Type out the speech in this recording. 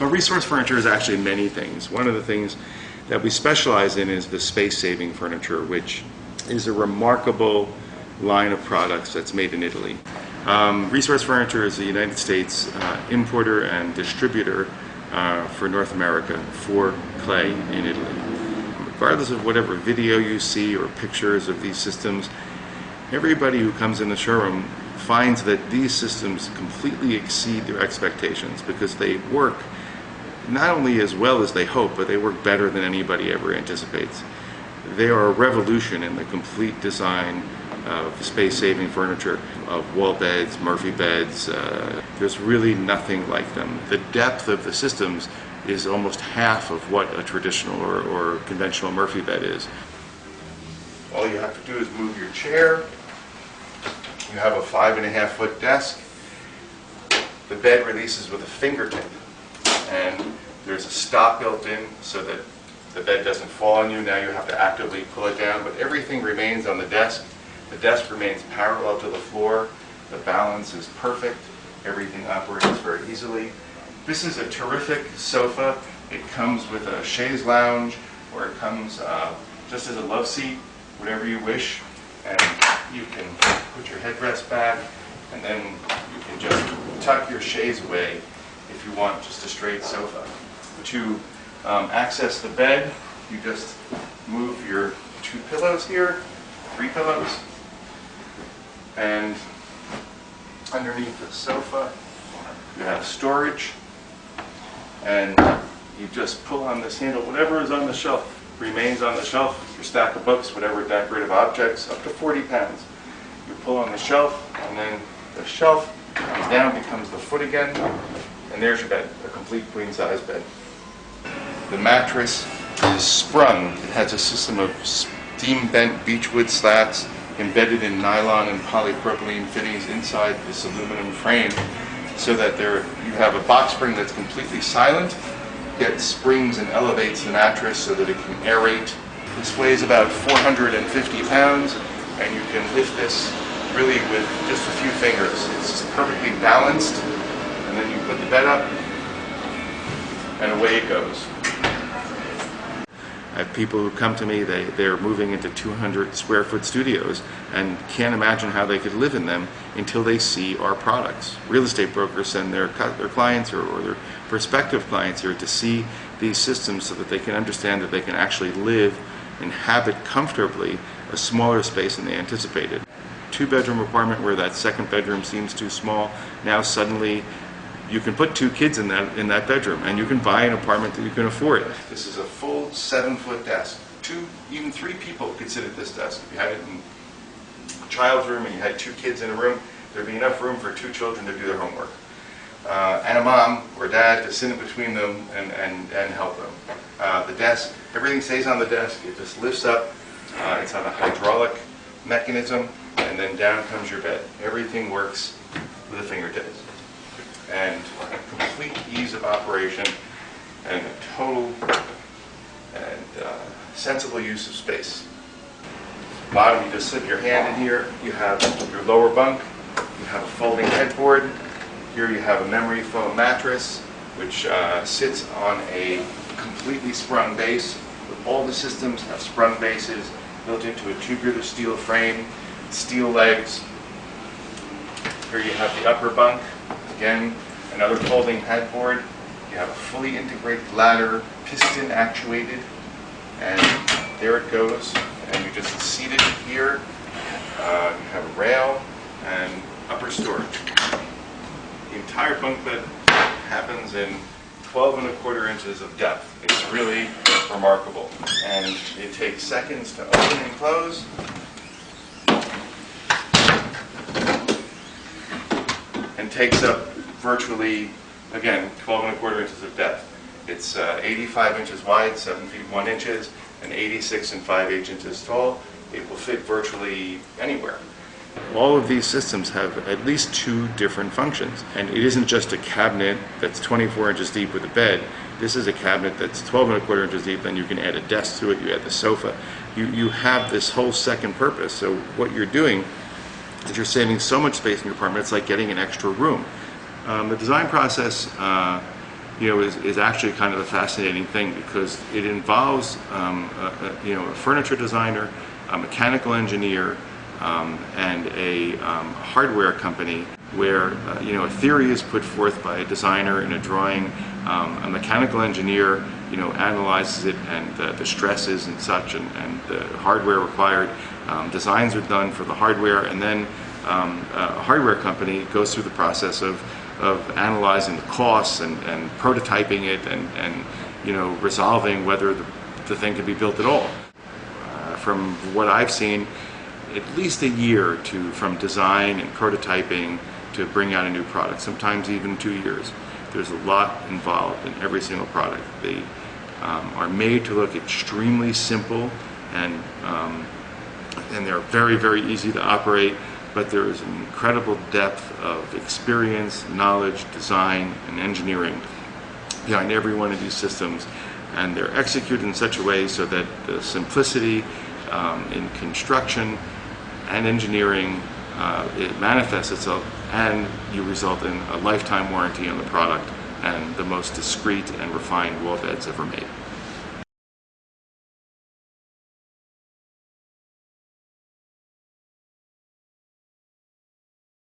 But Resource Furniture is actually many things. One of the things that we specialize in is the space-saving furniture, which is a remarkable line of products that's made in Italy. Resource Furniture is a United States importer and distributor for North America for clay in Italy. Regardless of whatever video you see or pictures of these systems, everybody who comes in the showroom finds that these systems completely exceed their expectations because they work not only as well as they hope, but they work better than anybody ever anticipates. They are a revolution in the complete design of space-saving furniture, of wall beds, Murphy beds. There's really nothing like them. The depth of the systems is almost half of what a traditional or conventional Murphy bed is. All you have to do is move your chair. You have a 5.5-foot desk. The bed releases with a fingertip, and there's a stop built in so that the bed doesn't fall on you. Now you have to actively pull it down, but everything remains on the desk. The desk remains parallel to the floor. The balance is perfect. Everything operates very easily. This is a terrific sofa. It comes with a chaise lounge, or it comes just as a love seat, whatever you wish. And you can put your headrest back, and then you can just tuck your chaise away if you want just a straight sofa. To access the bed, you just move your 2 pillows here, 3 pillows, and underneath the sofa you have storage, and you just pull on this handle. Whatever is on the shelf remains on the shelf. Your stack of books, whatever decorative objects, up to 40 pounds. You pull on the shelf, and then the shelf comes down, becomes the foot again, and there's your bed, a complete queen-size bed. The mattress is sprung. It has a system of steam-bent beechwood slats embedded in nylon and polypropylene fittings inside this aluminum frame, so that you have a box spring that's completely silent, yet springs and elevates the mattress so that it can aerate. This weighs about 450 pounds, and you can lift this really with just a few fingers. It's perfectly balanced, and then you put the bed up, and away it goes. I have people who come to me, they're moving into 200 square foot studios and can't imagine how they could live in them until they see our products. Real estate brokers send their clients or their prospective clients here to see these systems so that they can understand that they can actually live, inhabit comfortably a smaller space than they anticipated. 2-bedroom apartment where that second bedroom seems too small, now suddenly you can put 2 kids in that bedroom, and you can buy an apartment that you can afford. This is a full 7-foot desk. 2, even 3 people could sit at this desk. If you had it in a child's room and you had 2 kids in a room, there'd be enough room for 2 children to do their homework. And a mom or dad to sit in between them and help them. The desk, everything stays on the desk. It just lifts up. It's on a hydraulic mechanism, and then down comes your bed. Everything works with a fingertips. And a complete ease of operation and a total and sensible use of space. Bottom, you just slip your hand in here. You have your lower bunk. You have a folding headboard. Here you have a memory foam mattress, which sits on a completely sprung base. All the systems have sprung bases built into a tubular steel frame, steel legs. Here you have the upper bunk. Again, another folding headboard. You have a fully integrated ladder, piston actuated, and there it goes. And you just seat it here. You have a rail and upper storage. The entire bunk bed happens in 12¼ inches of depth. It's really remarkable. And it takes seconds to open and close. And takes up virtually, again, 12¼ inches of depth. It's 85 inches wide, 7 feet 1 inches, and 86 and 5/8 inches tall. It will fit virtually anywhere. All of these systems have at least 2 different functions, and it isn't just a cabinet that's 24 inches deep with a bed. This is a cabinet that's 12¼ inches deep, then you can add a desk to it, you add the sofa. You have this whole second purpose. So what you're doing is you're saving so much space in your apartment, it's like getting an extra room. The design process is actually kind of a fascinating thing, because it involves a furniture designer, a mechanical engineer, and a hardware company, where a theory is put forth by a designer in a drawing. A mechanical engineer analyzes it, and the stresses and such, and the hardware required. Designs are done for the hardware, and then a hardware company goes through the process of analyzing the costs and prototyping it, and resolving whether the thing can be built at all. From what I've seen, at least a year from design and prototyping to bring out a new product, sometimes even 2 years. There's a lot involved in every single product. They are made to look extremely simple, and they're very, very easy to operate, but there is an incredible depth of experience, knowledge, design, and engineering behind every one of these systems, and they're executed in such a way so that the simplicity in construction and engineering, it manifests itself, and you result in a lifetime warranty on the product and the most discreet and refined wall beds ever made.